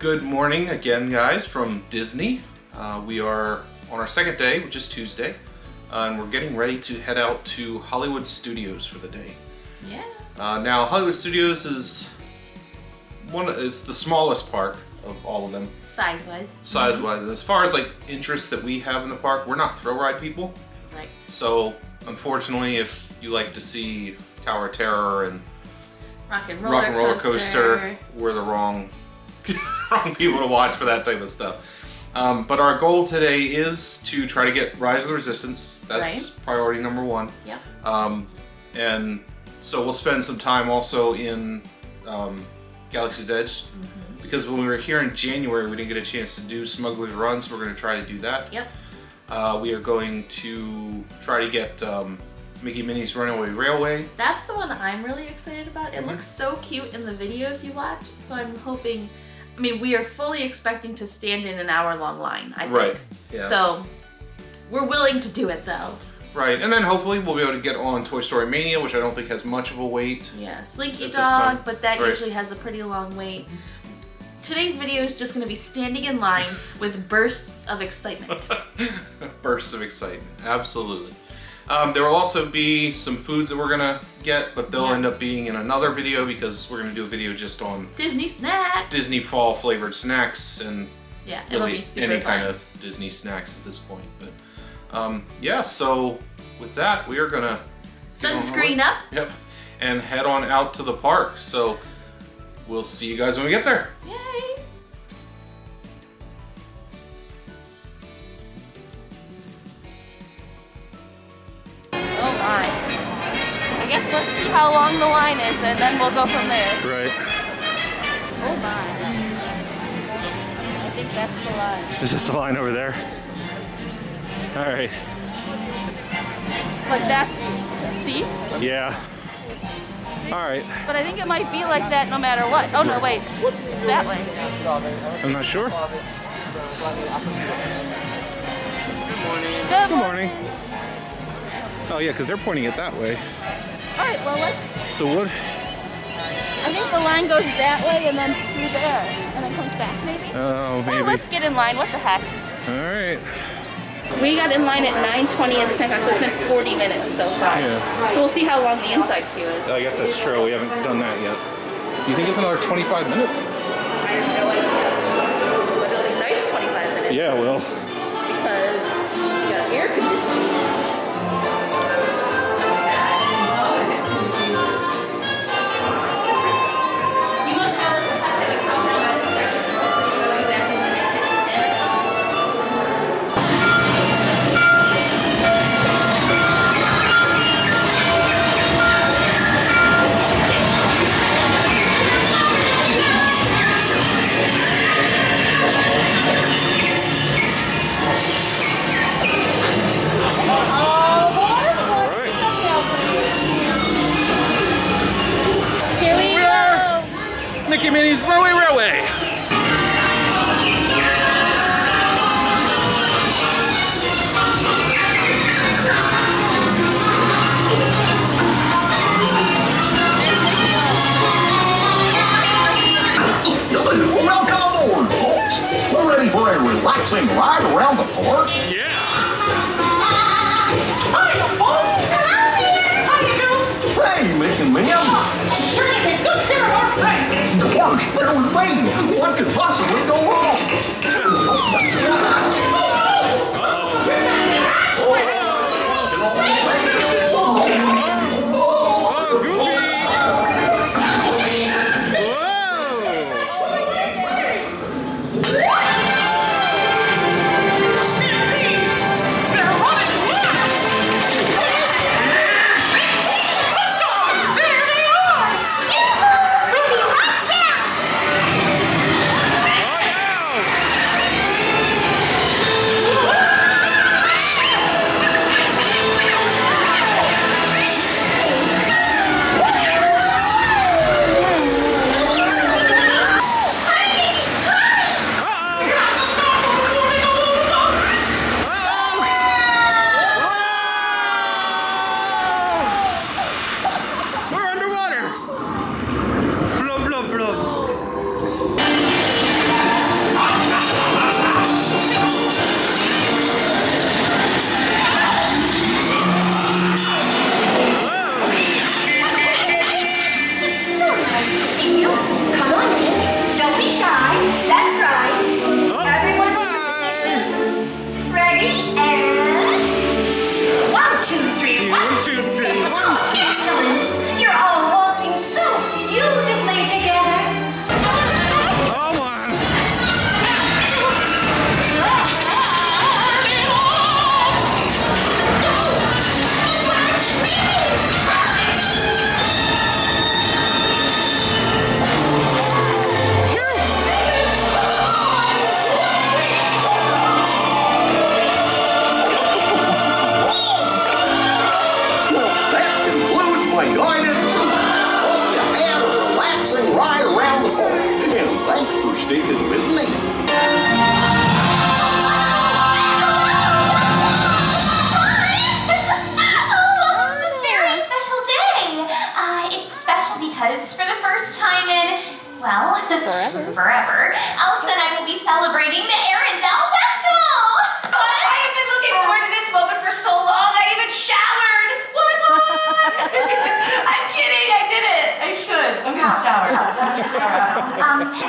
Good morning again, guys, from Disney. We are on our second day, which is Tuesday, and we're getting ready to head out to Hollywood Studios for the day. Yeah. Now, Hollywood Studios is it's the smallest park of all of them. Size-wise. Size-wise. And as far as like interests that we have in the park, we're not thrill ride people. Right. So, unfortunately, if you like to see Tower of Terror and Rock and Roller Coaster, we're the wrong people to watch for that type of stuff. But our goal today is to try to get Rise of the Resistance. That's priority number one. Yep. And so we'll spend some time also in Galaxy's Edge. Because when we were here in January, we didn't get a chance to do Smuggler's Run, so we're going to try to do that. Yep. We are going to try to get Mickey Minnie's Runaway Railway. That's the one I'm really excited about. It looks so cute in the videos you watch, so I'm hoping... I mean, we are fully expecting to stand in an hour-long line, I think. Right, yeah. So, we're willing to do it, though. Right, and then hopefully we'll be able to get on Toy Story Mania, which I don't think has much of a wait. Yeah, Slinky Dog, but that usually has a pretty long wait. Today's video is just going to be standing in line with bursts of excitement. Bursts of excitement, absolutely. There will also be some foods that we're going to get, but they'll end up being in another video because we're going to do a video just on Disney snacks. Disney fall flavored snacks and it'll be super any fun. kind of Disney snacks at this point. But yeah, so with that, we are going to sunscreen up. Yep, and head on out to the park. So we'll see you guys when we get there. Yay! Oh my. I guess let's see how long the line is and then we'll go from there. Right. Oh my. I think that's the line. Is this the line over there? All right. Like that. See? Yeah. All right. But I think it might be like that no matter what. Oh no, wait. It's that way. I'm not sure. Good Good morning. Oh yeah, because they're pointing it that way. All right, well let's... So what? I think the line goes that way and then through there. And then comes back maybe? Oh, maybe. Well, let's get in line. What the heck? All right. We got in line at 9:20 and so it's been 40 minutes so far. Yeah. So we'll see how long the inside queue is. I guess that's true. We haven't done that yet. Do you think it's another 25 minutes? I have no idea. But it'll be nice 25 minutes. Yeah, well. Because you got air conditioning. You must have to count that by the second. So you know exactly when it hits 10. Here we go! Mickey Minnie's Runaway Railway. Welcome aboard, folks. We're ready for a relaxing ride around the park. Yeah. Hiya, folks! Hello there! How you doing? Hey, Mick and Mim. You're taking good care of our friends. The park's filled with babies. What could possibly go wrong? There they are! We'll be right back! I did too. Hope you had a relaxing ride around the park. And thanks for sticking with me. Because for the first time in, well, forever, Elsa and I will be celebrating the Arendelle Festival! I have been looking forward to this moment for so long, I even showered! What? I'm kidding, I did it! I should. I'm gonna shower.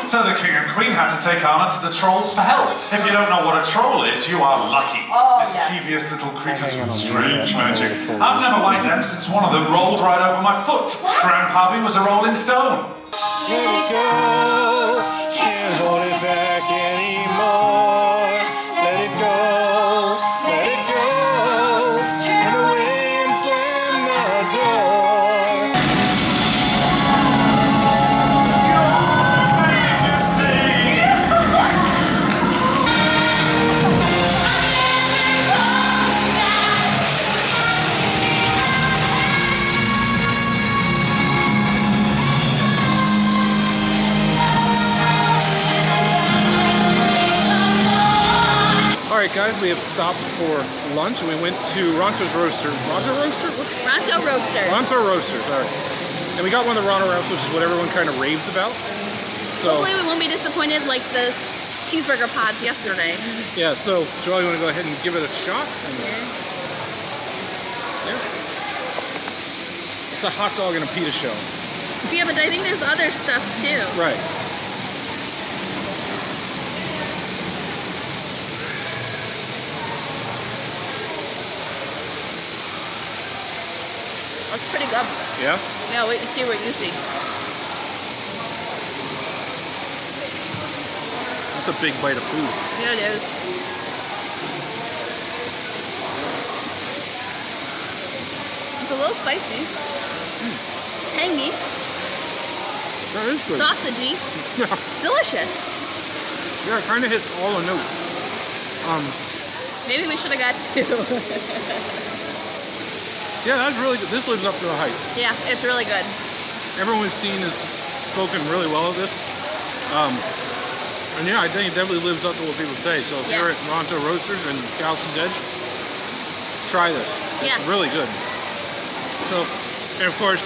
So the king and queen had to take Anna to the trolls for help. If you don't know what a troll is, you are lucky. Oh, yes. Mischievous little creatures with strange magic. I've never liked them since one of them rolled right over my foot. Grandpappy was a rolling stone. Let it go, can't hold it back anymore. Let it go, let it go. And the wind slam the door. Alright guys, we have stopped for lunch and we went to Ronto's Roaster. Ronto Roaster? Ronto Roaster. Ronto Roasters, alright. And we got one of the Ronto Roasters, which is what everyone kind of raves about. So, hopefully we won't be disappointed like the cheeseburger pods yesterday. yeah, so Joel, you want to go ahead and give it a shot? And, yeah. It's a hot dog and a pita show. Yeah, but I think there's other stuff too. Right. It's pretty good. Yeah? Yeah, wait to see what you see. That's a big bite of food. Yeah, it is. It's a little spicy. Tangy. That is good. Sausagey. Yeah. Delicious. Yeah, it kind of hits all the notes. Maybe we should have got two. Yeah, that's really good. This lives up to the hype. Yeah, it's really good. Everyone we've seen has spoken really well of this. And yeah, I think it definitely lives up to what people say. So if you're at Ronto Roasters and Galaxy's Edge, try this. It's really good. So, and of course,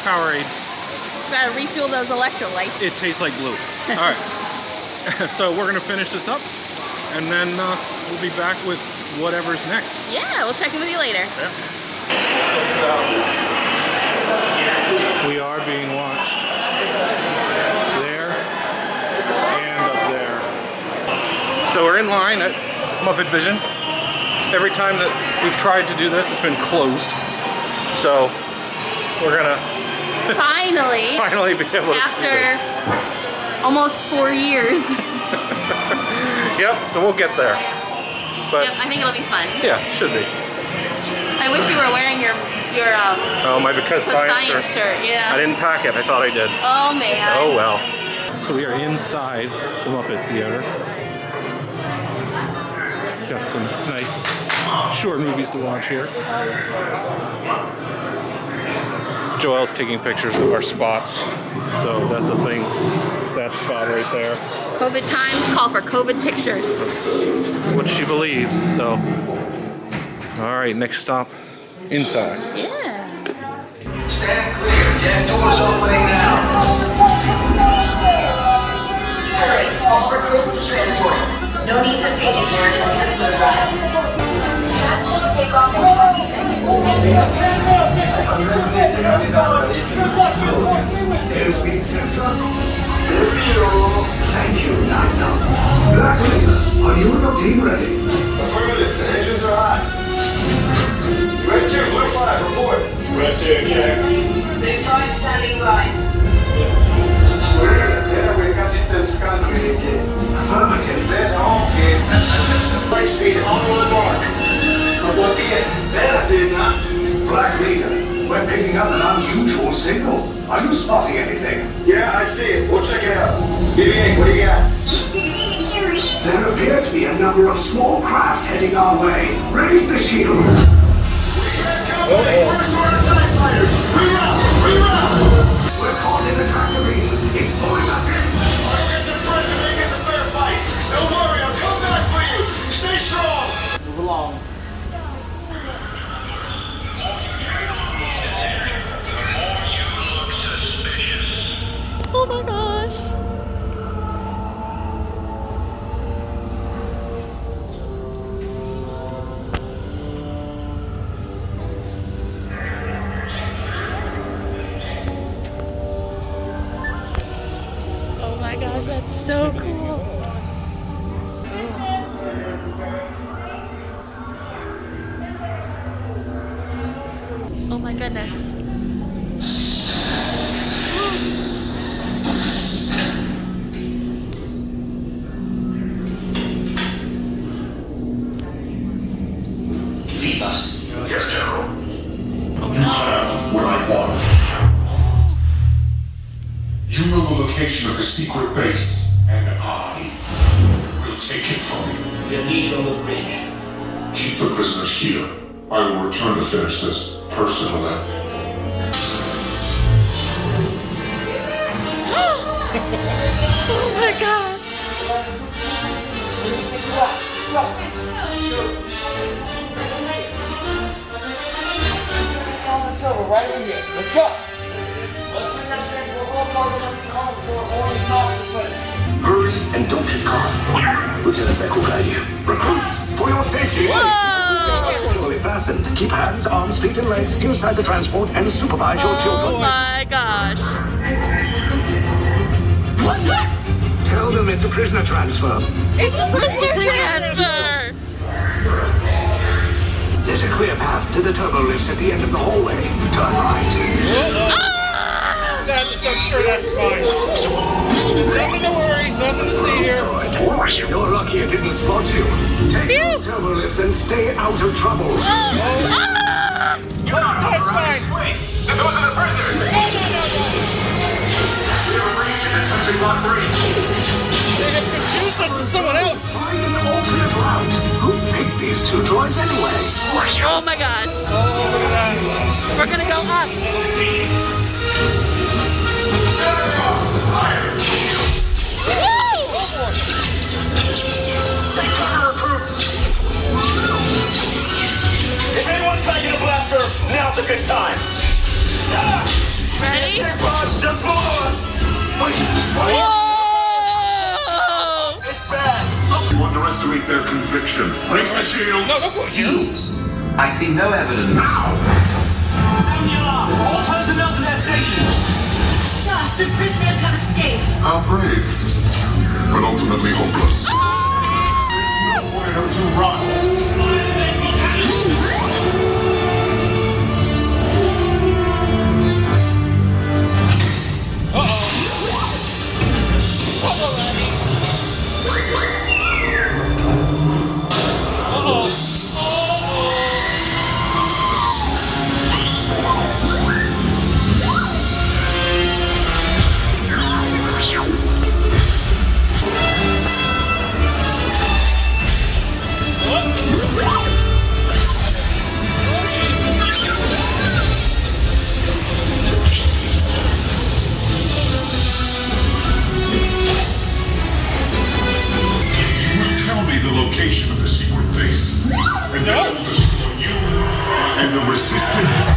Powerade. Gotta refuel those electrolytes. It tastes like blue. All right. So we're gonna finish this up, and then we'll be back with whatever's next. Yeah, we'll check in with you later. Yeah. We are being watched. There and up there. So we're in line at Muppet Vision. Every time that we've tried to do this, it's been closed. So we're gonna Finally be able to see this. after almost 4 years. Yep, so we'll get there. But Yep, I think it'll be fun. yeah, should be. I wish you were wearing your Oh, my Because Science shirt. Yeah. I didn't pack it. I thought I did. Oh man. Oh well. So we are inside the Muppet Theater. Got some nice short movies to watch here. Joel's taking pictures of our spots. So that's a thing. That spot right there. COVID times call for COVID pictures. What she believes. So, all right, next stop, inside. Yeah. Stand clear. Deck doors opening now. Hurry, all recruits to transport. No need for safety here, it'll be a smooth ride. Transfer will take off in 20 seconds. Airspeed sensor. Thank you, Nina. Black Raven, are you and your team ready? Affirmative, the engines are hot. Red 2, Blue 5, report. Red 2, check. Blue 5 standing by. Affirmative. Light speed on the mark. Black Raven, we're picking up an unusual signal. Are you spotting anything? Yeah, I see it. We'll check it out. BB-8, what do you got? There appear to be a number of small craft heading our way. Raise the shields. First order time fires! Reroute! Reroute! We're caught in a tractor beam. It's pulling us in. I'll get some friends and make this a fair fight. Don't worry, I'll come back for you. Stay strong. Move along. Oh my gosh. Oh my gosh, that's so cool. Oh my goodness. Leave us. Yes, General. Oh You have what I want. You know the location of the secret base, and I will take it from you. We are needed on the bridge. Keep the prisoners here. I will return to finish this personally. Oh my gosh. Right over here. Let's go. Let's bring that thing to a little farther than we called for. Or it's not this way. Hurry and don't get caught. Lieutenant Beck will guide you. Recruits, for your safety. Securely fastened. Keep hands, arms, feet, and legs inside the transport and supervise your Oh children. my gosh. Tell them it's a prisoner transfer. It's a prisoner transfer. There's a clear path to the turbo lifts at the end of the hallway. Turn right. I'm sure that's fine. Nothing to worry, nothing to see here. Droid, you're lucky it didn't spot you. Take those turbo lifts and stay out of trouble. That's fine. Wait! Those are the prisoners! We have reached emergency block 3. They have confused us with someone else. Find an alternate route. Who picked these two droids anyway? Oh my god. We're gonna go up. If anyone's packing a blaster, now's a good time. Ready? Just below us. Whoa! You underestimate their conviction. Raise the shields. No, don't go here. I see no evidence. Now! All personnel to their stations. Sir, the prisoners have escaped. How brave, but ultimately hopeless. There's nowhere to run. Location of the secret base, and then I will destroy you and the resistance.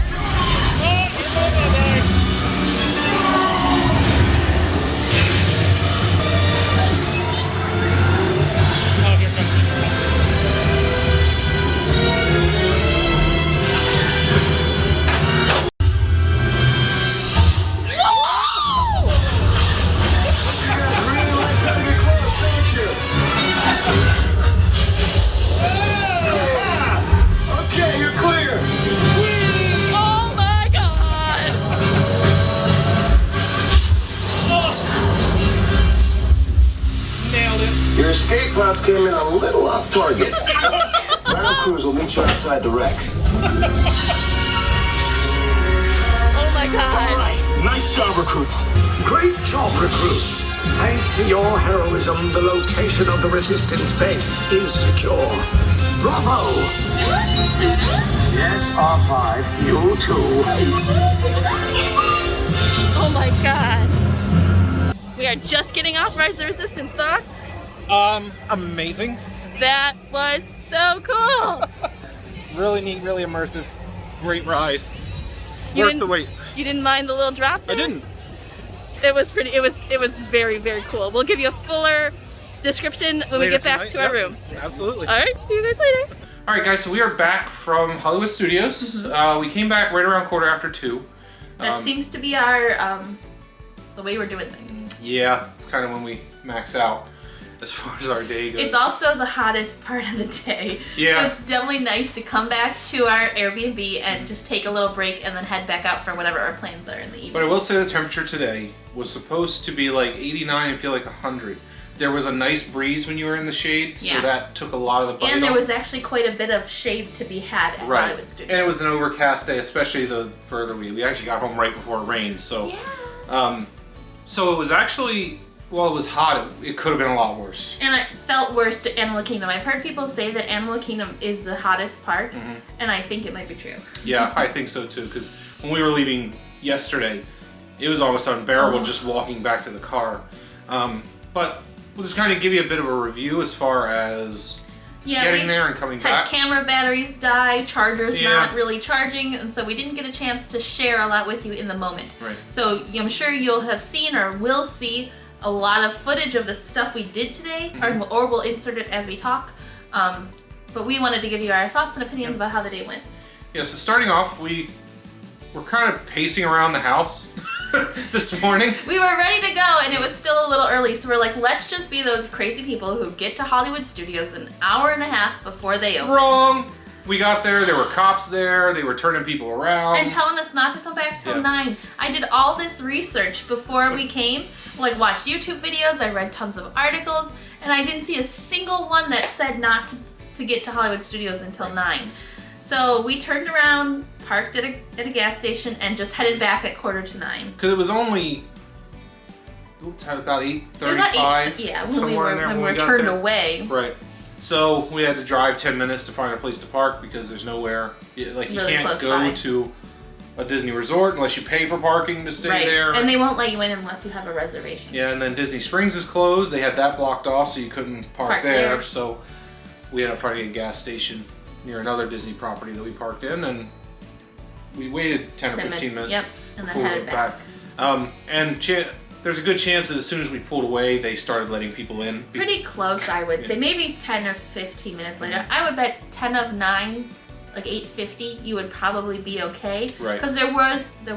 Your escape routes came in a little off target. Ground crews will meet you outside the wreck. Oh my god. Alright, nice job, recruits. Great job, recruits. Thanks to your heroism, the location of the Resistance base is secure. Bravo! Yes, R5, you too. Oh my god. We are just getting off Rise of the Resistance. Thoughts? Amazing. That was so cool. Really neat, really immersive. Great ride. You Worth didn't- the wait. You didn't mind the little drop there? I didn't. It was pretty, it was very, very cool. We'll give you a fuller description when we Later get back tonight, to our yep. room. Absolutely. All right, see you guys later. All right, guys. So we are back from Hollywood Studios. We came back right around 2:15. That seems to be our, the way we're doing things. Yeah, it's kind of when we max out as far as our day goes. It's also the hottest part of the day. Yeah. So it's definitely nice to come back to our Airbnb and just take a little break and then head back out for whatever our plans are in the evening. But I will say the temperature today was supposed to be like 89 and feel like 100. There was a nice breeze when you were in the shade, so Yeah. that took a lot of the bite And there off. was actually quite a bit of shade to be had at Right. Hollywood Studios. And it was an overcast day, especially the further we actually got home right before it rained. So, Yeah. so it was actually, well, it was hot. It could have been a lot worse. And it felt worse to Animal Kingdom. I've heard people say that Animal Kingdom is the hottest part, and I think it might be true. Yeah, I think so too. Because when we were leaving yesterday, it was almost unbearable just walking back to the car. But we'll just kind of give you a bit of a review as far as getting there and coming had back. camera batteries die, chargers Yeah. not really charging, and so we didn't get a chance to share a lot with you in the moment. Right. So I'm sure you'll have seen or will see a lot of footage of the stuff we did today, or we'll insert it as we talk. But we wanted to give you our thoughts and opinions about how the day went. Yeah, so starting off, we were kind of pacing around the house this morning. We were ready to go, and it was still a little early, so we're like, let's just be those crazy people who get to Hollywood Studios an hour and a half before they open. Wrong! We got there, there were cops there, they were turning people around. And telling us not to come back till Yeah. 9. I did all this research before we came, like watched YouTube videos, I read tons of articles, and I didn't see a single one that said not to get to Hollywood Studios until 9. So we turned around, parked at a gas station, and just headed back at 8:45. Because it was only about 8:35. Yeah, when we somewhere were in there when we we were got turned there. away. Right. So we had to drive 10 minutes to find a place to park because there's nowhere, like you Really can't close go by. to a Disney resort unless you pay for parking to stay Right, there. and they won't let you in unless you have a reservation. Yeah, and then Disney Springs is closed. They had that blocked off so you couldn't park there. there. So we ended up finding a gas station near another Disney property that we parked in, and we waited 10 or 15 minutes Yep, and then before we headed went back. And there's a good chance that as soon as we pulled away, they started letting people in. Pretty close, I would say. Maybe 10 or 15 minutes later. I would bet 10 of 9, like 8:50, you would probably be okay. Right. Because there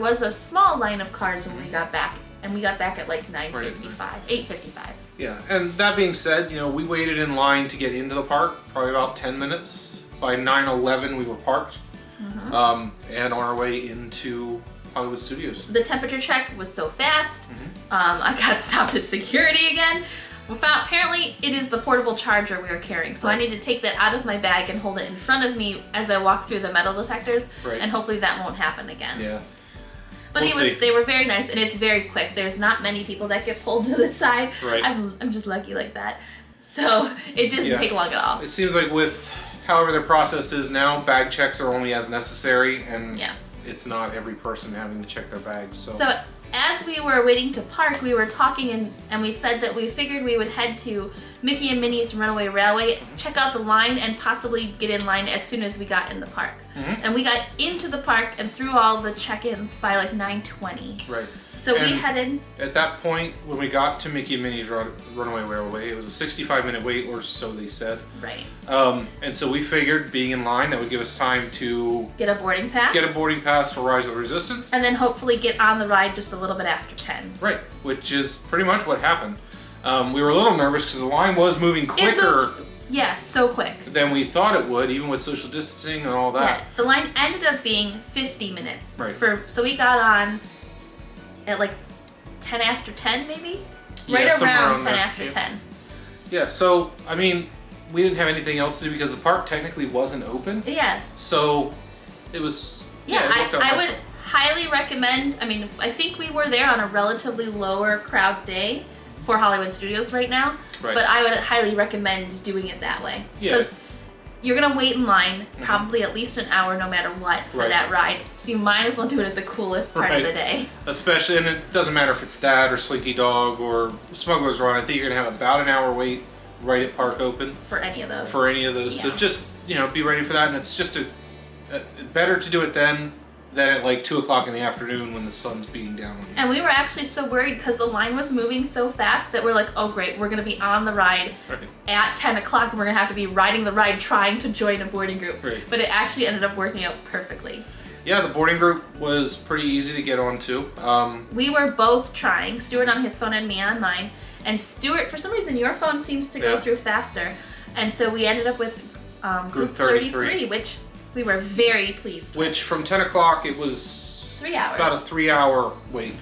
was a small line of cars when we got back, and we got back at like 9:55, 8:55. Yeah, and that being said, we waited in line to get into the park, probably about 10 minutes. By 9:11, we were parked, and on our way into Hollywood Studios. The temperature check was so fast. I got stopped at security again. Apparently, it is the portable charger we were carrying, so I need to take that out of my bag and hold it in front of me as I walk through the metal detectors, Right. and hopefully that won't happen again. Yeah. But We'll see. they were very nice, and it's very quick. There's not many people that get pulled to the side. Right. I'm just lucky like that. So it didn't Yeah. take long at all. It seems like with however their process is now, bag checks are only as necessary, and Yeah. it's not every person having to check their bags. So as we were waiting to park, we were talking and we said that we figured we would head to Mickey and Minnie's Runaway Railway, check out the line, and possibly get in line as soon as we got in the park. And we got into the park and through all the check-ins by like 9:20. Right. So we And headed. At that point, when we got to Mickey and Minnie's Runaway Railway, it was a 65-minute wait, or so they said. Right. And so we figured, being in line, that would give us time to Get a boarding pass. get a boarding pass for Rise of the Resistance. And then hopefully get on the ride just a little bit after 10. Right, which is pretty much what happened. We were a little nervous because the line was moving It quicker moved, yeah, so quick. than we thought it would, even with social distancing and all that. Yeah, the line ended up being 50 minutes. Right. So we got on at like 10 after 10 maybe? Yeah, Right somewhere around around 10 there, after yeah. 10. Yeah, so, I mean, we didn't have anything else to do because the park technically wasn't open. Yeah. So, it was... Yeah, it worked out I would nicely. highly recommend, I mean, I think we were there on a relatively lower crowd day for Hollywood Studios right now, Right. but I would highly recommend doing it that way. Yeah. Because you're gonna wait in line probably at least an hour no matter what for that ride. So you might as well do it at the coolest part of the day. Especially, and it doesn't matter if it's that or Slinky Dog or Smuggler's Run. I think you're gonna have about an hour wait right at Park Open. For any of those. For any of those. Yeah. So just, you know, be ready for that. And it's just better to do it then than at like 2 o'clock in the afternoon when the sun's beating down on you. And we were actually so worried because the line was moving so fast that we're like, oh great, we're gonna be on the ride at 10 o'clock and we're gonna have to be riding the ride trying to join a boarding group. Right. But it actually ended up working out perfectly. Yeah, the boarding group was pretty easy to get onto. We were both trying, Stuart on his phone and me on mine. And Stuart, for some reason, your phone seems to go through faster. And so we ended up with group 33, which we were very pleased with. Which from 10 o'clock, it was 3 hours. About a 3 hour wait.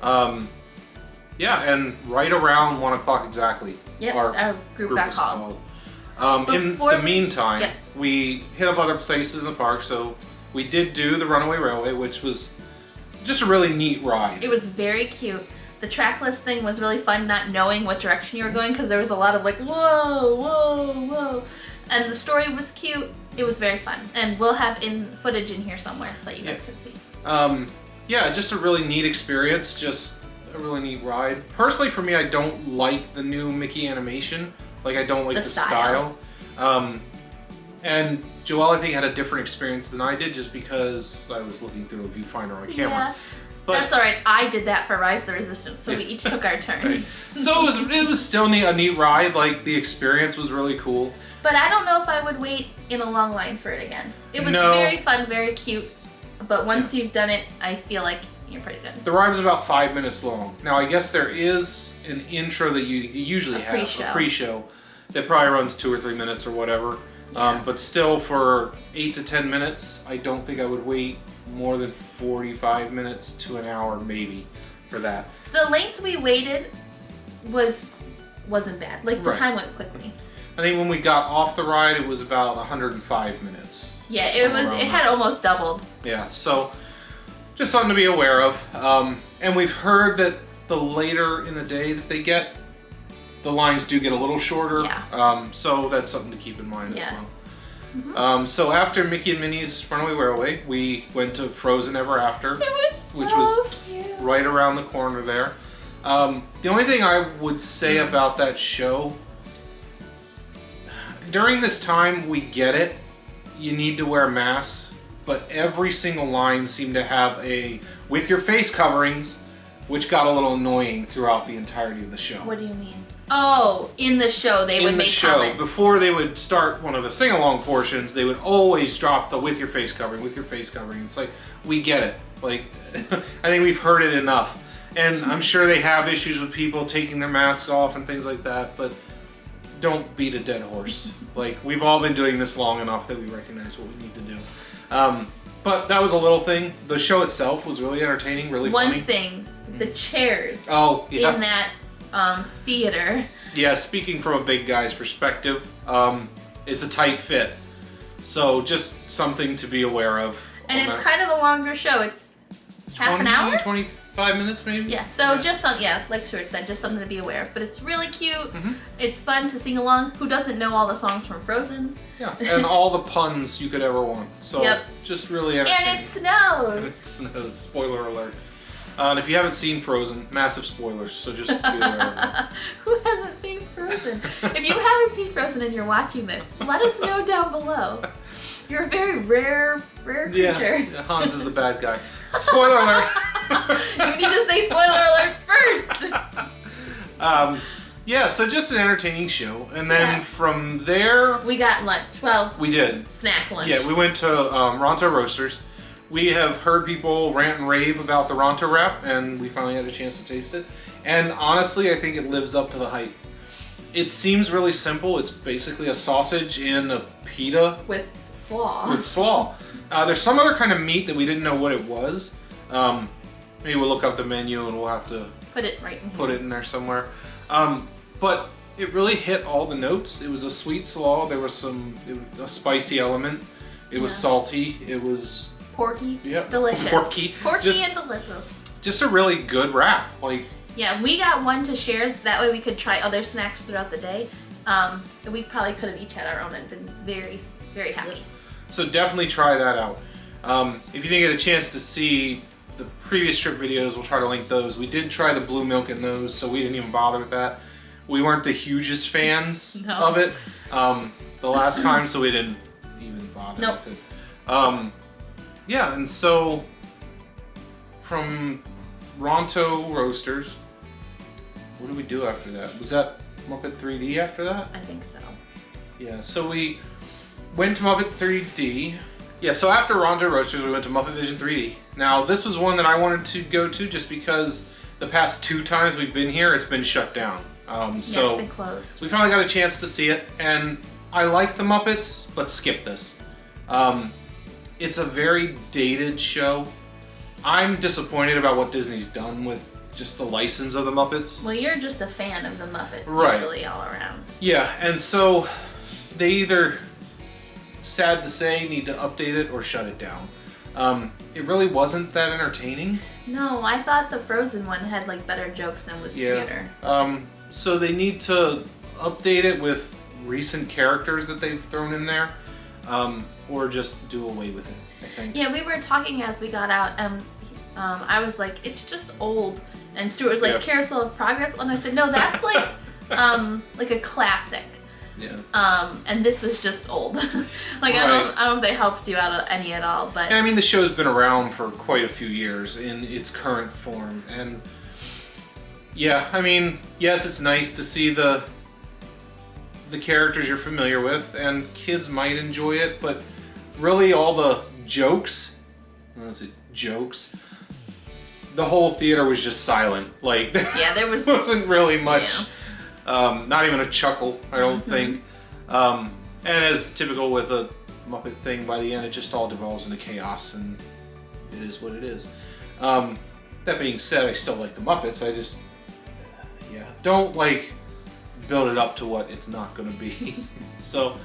Yeah, and right around 1 o'clock exactly. Yep, our group got was called. In the meantime, we hit up other places in the park. So we did do the Runaway Railway, which was just a really neat ride. It was very cute. The trackless thing was really fun, not knowing what direction you were going, because there was a lot of like, whoa, whoa, whoa. And the story was cute. It was very fun. And we'll have footage in here somewhere that you guys can see. Yeah, just a really neat experience. Just a really neat ride. Personally, for me, I don't like the new Mickey animation. Like, I don't like the style. And Joelle, I think, had a different experience than I did just because I was looking through a viewfinder on camera. Yeah. But that's all right. I did that for Rise of the Resistance, so we each took our turn. Right. So it was still a neat ride. Like, the experience was really cool. But I don't know if I would wait in a long line for it again. It was very fun, very cute. But once you've done it, I feel like you're pretty good. The ride was about 5 minutes long. Now, I guess there is an intro that you usually have, a pre-show, that probably runs 2 or 3 minutes or whatever. Yeah. But still, for 8 to 10 minutes, I don't think I would wait more than 45 minutes to an hour, maybe, for that. The length we waited wasn't bad. Like, the time went quickly. I think when we got off the ride, it was about 105 minutes. Yeah, it had almost doubled. Yeah, so just something to be aware of. And we've heard that the later in the day that they get, the lines do get a little shorter. Yeah. So that's something to keep in mind as well. Mm-hmm. So after Mickey and Minnie's Runaway Railway, we went to Frozen Ever After, which so was cute. Right around the corner there. The only thing I would say about that show, during this time, we get it. You need to wear masks, but every single line seemed to have with your face coverings, which got a little annoying throughout the entirety of the show. What do you mean? Oh, in the show they would make comments. Before they would start one of the sing-along portions, they would always drop the with your face covering. It's like, we get it. Like, I think we've heard it enough. And I'm sure they have issues with people taking their masks off and things like that, but don't beat a dead horse. Like, we've all been doing this long enough that we recognize what we need to do. But that was a little thing. The show itself was really entertaining, really funny. One thing, the chairs in that theater. Yeah, speaking from a big guy's perspective, it's a tight fit. So just something to be aware of. And it's kind of a longer show. It's half an hour? 25 minutes maybe? Yeah, so just like Stuart said, just something to be aware of. But it's really cute. It's fun to sing along. Who doesn't know all the songs from Frozen? Yeah, and all the puns you could ever want. So just really entertaining. And it snows. And it snows. Spoiler alert. And if you haven't seen Frozen, massive spoilers, so just be aware of it. Who hasn't seen Frozen? If you haven't seen Frozen and you're watching this, let us know down below. You're a very rare creature. Yeah, Hans is the bad guy. Spoiler alert! You need to say spoiler alert first! Yeah, so just an entertaining show. And then from there... We got lunch. Well, we did. Snack lunch. Yeah, we went to Ronto Roasters. We have heard people rant and rave about the Ronto wrap, and we finally had a chance to taste it. And honestly, I think it lives up to the hype. It seems really simple. It's basically a sausage in a pita. With slaw. With slaw. There's some other kind of meat that we didn't know what it was. Maybe we'll look up the menu and we'll have to put it right in here. Put it in there somewhere. But it really hit all the notes. It was a sweet slaw. There was a spicy element. It was salty. It was porky. Yeah. Delicious. Porky and delicious. Just a really good wrap. Like, yeah, we got one to share. That way we could try other snacks throughout the day. We probably could have each had our own and been very very happy. So definitely try that out. If you didn't get a chance to see the previous trip videos, we'll try to link those. We did try the blue milk in those, so we didn't even bother with that. We weren't the hugest fans of it the last time, so we didn't even bother with it. Yeah, and so from Ronto Roasters, what did we do after that? Was that Muppet 3D after that? I think so. Yeah, so we went to Muppet 3D. Yeah, so after Ronto Roasters, we went to Muppet Vision 3D. Now, this was one that I wanted to go to just because the past 2 times we've been here, it's been shut down. So it's been closed. We finally got a chance to see it, and I like the Muppets, but skip this. It's a very dated show. I'm disappointed about what Disney's done with just the license of the Muppets. Well, you're just a fan of the Muppets, usually all around. Yeah, and so they either, sad to say, need to update it or shut it down. It really wasn't that entertaining. No, I thought the Frozen one had like better jokes and was cuter. So they need to update it with recent characters that they've thrown in there, or just do away with it, I think. Yeah, we were talking as we got out, and I was like, it's just old. And Stuart was like, Carousel of Progress? And I said, no, that's like a classic. Yeah. And this was just old. Like, I don't know if that helps you out any at all, but... And I mean, the show's been around for quite a few years in its current form, and yeah, I mean, yes, it's nice to see the characters you're familiar with, and kids might enjoy it, but really all the jokes, the whole theater was just silent. Like, yeah, there wasn't really much, not even a chuckle, I don't think. And as typical with a Muppet thing, by the end it just all devolves into chaos, and it is what it is. That being said, I still like the Muppets. I just, don't like build it up to what it's not going to be. So,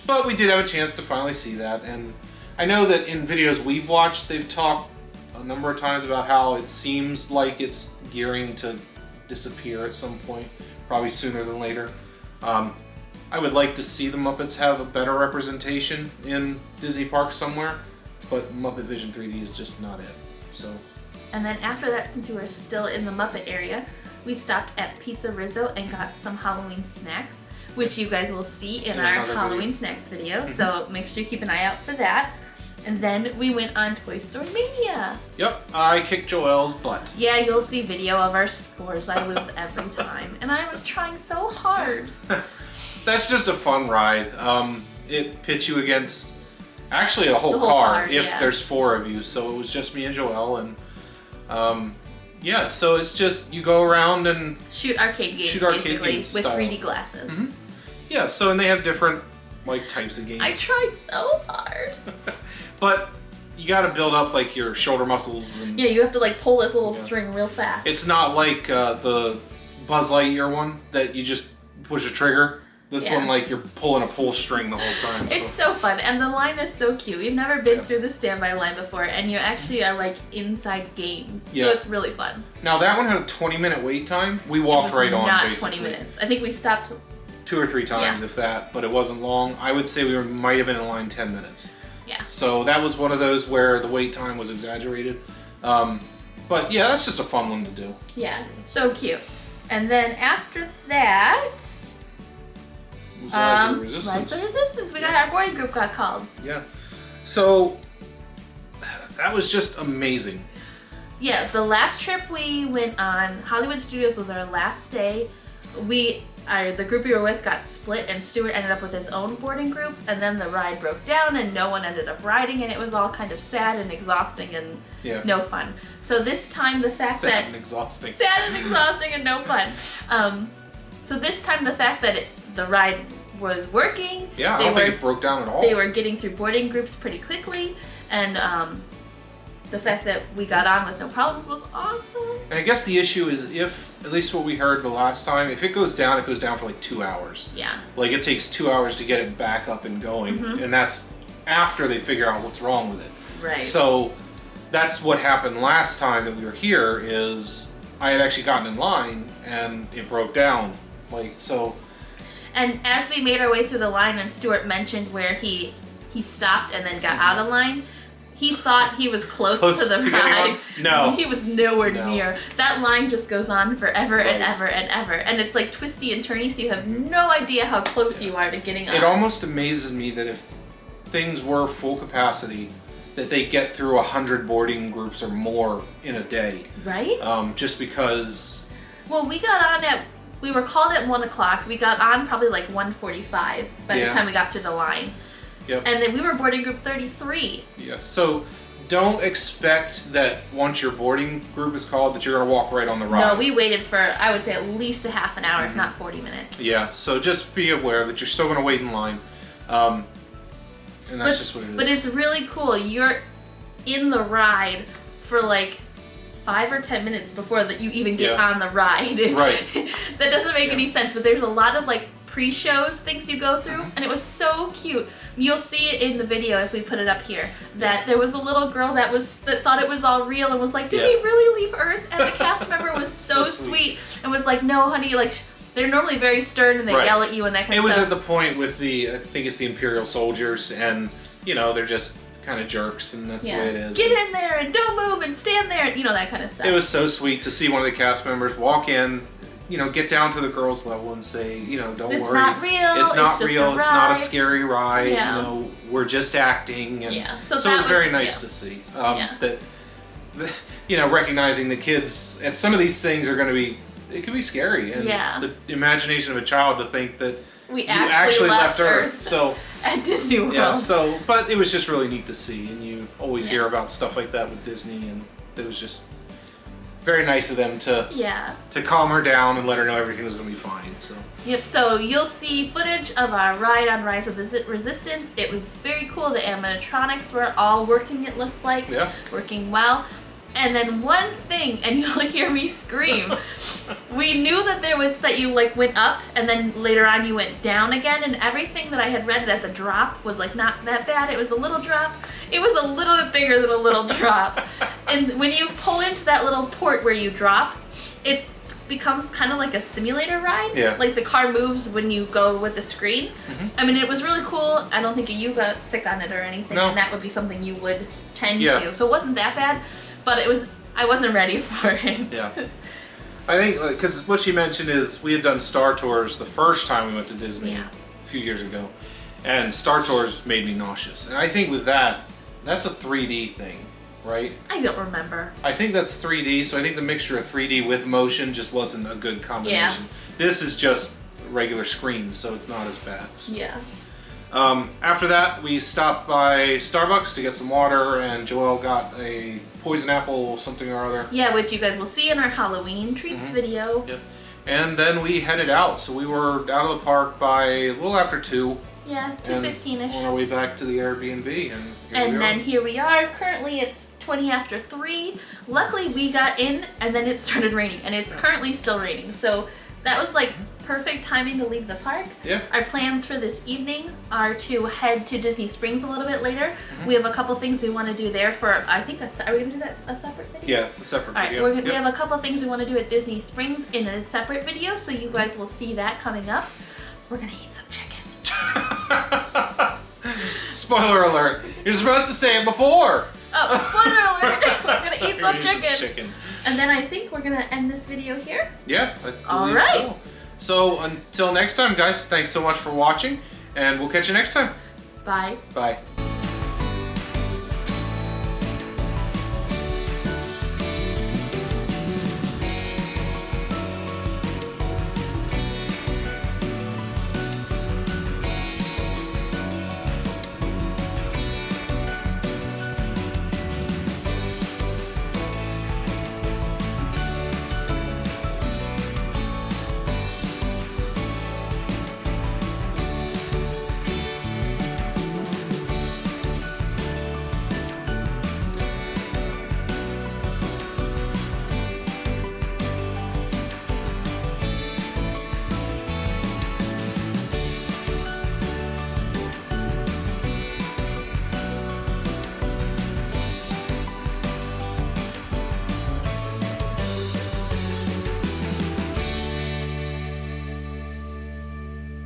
but we did have a chance to finally see that, and I know that in videos we've watched, they've talked a number of times about how it seems like it's gearing to disappear at some point, probably sooner than later. I would like to see the Muppets have a better representation in Disney parks somewhere, but Muppet Vision 3D is just not it. So. And then after that, since we were still in the Muppet area, we stopped at Pizza Rizzo and got some Halloween snacks, which you guys will see in our Halloween snacks video. So make sure you keep an eye out for that. And then we went on Toy Story Mania. Yep, I kicked Joelle's butt. Yeah, you'll see video of our scores. I lose every time. And I was trying so hard. That's just a fun ride. It pits you against actually a whole car if there's 4 of you. So it was just me and Joelle, and yeah, so it's just you go around and shoot arcade games basically with 3D glasses. Yeah, so and they have different like types of games. I tried so hard. But you got to build up like your shoulder muscles. And, yeah, you have to like pull this little string real fast. It's not like the Buzz Lightyear one that you just push a trigger. This one, like, you're pulling a pull string the whole time. It's so fun, and the line is so cute. We've never been through the standby line before, and you actually are, like, inside games. So it's really fun. Now, that one had a 20-minute wait time. We walked right on, not basically. 20 minutes. I think we stopped 2 or 3 times, if that, but it wasn't long. I would say we might have been in line 10 minutes. Yeah. So that was one of those where the wait time was exaggerated. But, yeah, that's just a fun one to do. Yeah, so cute. And then after that... Rise of the Resistance. Rise of the Resistance. We got our boarding group got called. Yeah. So that was just amazing. Yeah, the last trip we went on, Hollywood Studios was our last day. The group we were with got split, and Stuart ended up with his own boarding group, and then the ride broke down and no one ended up riding, and it was all kind of sad and exhausting and no fun. So this time the fact that... Sad and exhausting. Sad and exhausting and no fun. So this time the fact that the ride was working. Yeah, I don't think it broke down at all. They were getting through boarding groups pretty quickly, and the fact that we got on with no problems was awesome. And I guess the issue is at least what we heard the last time, if it goes down for like 2 hours. Yeah. Like it takes 2 hours to get it back up and going, and that's after they figure out what's wrong with it. Right. So that's what happened last time that we were here is I had actually gotten in line and it broke down. Like, so... And as we made our way through the line and Stuart mentioned where he he stopped and then got out of line. He thought he was close to the getting ride. on? No. He was nowhere No. near. That line just goes on forever and ever and ever. And it's like twisty and turny, so you have no idea how close you are to getting on. It almost amazes me that if things were full capacity, that they get through 100 boarding groups or more in a day. Right? Just because... Well, we were called at 1 o'clock. We got on probably like 1:45 by the time we got through the line. Yep. And then we were boarding group 33. Yeah, so don't expect that once your boarding group is called that you're going to walk right on the ride. No, we waited for, I would say, at least a half an hour, if not 40 minutes. Yeah, so just be aware that you're still going to wait in line. And that's just what it is. But it's really cool. You're in the ride for like 5 or 10 minutes before that you even get on the ride. Right. That doesn't make any sense, but there's a lot of like pre-shows things you go through, and it was so cute. You'll see it in the video if we put it up here, that there was a little girl that thought it was all real and was like, did he really leave Earth? And the cast member was so sweet and was like, no honey, like they're normally very stern and they yell at you and that kind of stuff. It was at the point with I think it's the Imperial soldiers, and they're just kind of jerks, and that's the way it is. Get in there and don't move and stand there, and that kind of stuff. It was so sweet to see one of the cast members walk in, get down to the girls' level and say, don't worry. It's not real. It's not just real. A It's not a ride. scary ride. Yeah. We're just acting. And So it was very nice to see that, recognizing the kids. And some of these things are going to be, it can be scary. And the imagination of a child to think that we you actually left Earth. So at Disney World. Yeah. So, but it was just really neat to see, and you always hear about stuff like that with Disney, and it was just very nice of them to calm her down and let her know everything was going to be fine. So. Yep. So you'll see footage of our ride on Rise of the Resistance. It was very cool. The animatronics were all working. It looked like working well. And then one thing, and you'll hear me scream. We knew that that you like went up and then later on you went down again, and everything that I had read that the drop was like not that bad. It was a little drop. It was a little bit bigger than a little drop. And when you pull into that little port where you drop, it becomes kind of like a simulator ride. Yeah. Like the car moves when you go with the screen. I mean, it was really cool. I don't think you got sick on it or anything, and that would be something you would tend to. So it wasn't that bad. But I wasn't ready for it. Yeah. I think, because what she mentioned is we had done Star Tours the first time we went to Disney a few years ago. And Star Tours made me nauseous. And I think with that's a 3D thing, right? I don't remember. I think that's 3D, so I think the mixture of 3D with motion just wasn't a good combination. This is just regular screens, so it's not as bad. Yeah. After that, we stopped by Starbucks to get some water, and Joelle got a poison apple something or other. Yeah, which you guys will see in our Halloween treats video. Yep. And then we headed out, so we were out of the park by a little after 2. Yeah, 2:15ish. On our way back to the Airbnb, and here we are. Currently, it's 20 after 3. Luckily, we got in, and then it started raining, and it's currently still raining. So that was like perfect timing to leave the park. Yeah. Our plans for this evening are to head to Disney Springs a little bit later. We have a couple things we want to do there for, I think, are we going to do that a separate video? Yeah, it's a separate video. All right, we have a couple things we want to do at Disney Springs in a separate video, so you guys will see that coming up. We're going to eat some chicken. Spoiler alert. You're supposed to say it before. Oh, spoiler alert. We're going to eat some chicken. And then I think we're going to end this video here. Yeah, I All believe right. so. So until next time, guys, thanks so much for watching, and we'll catch you next time. Bye. Bye.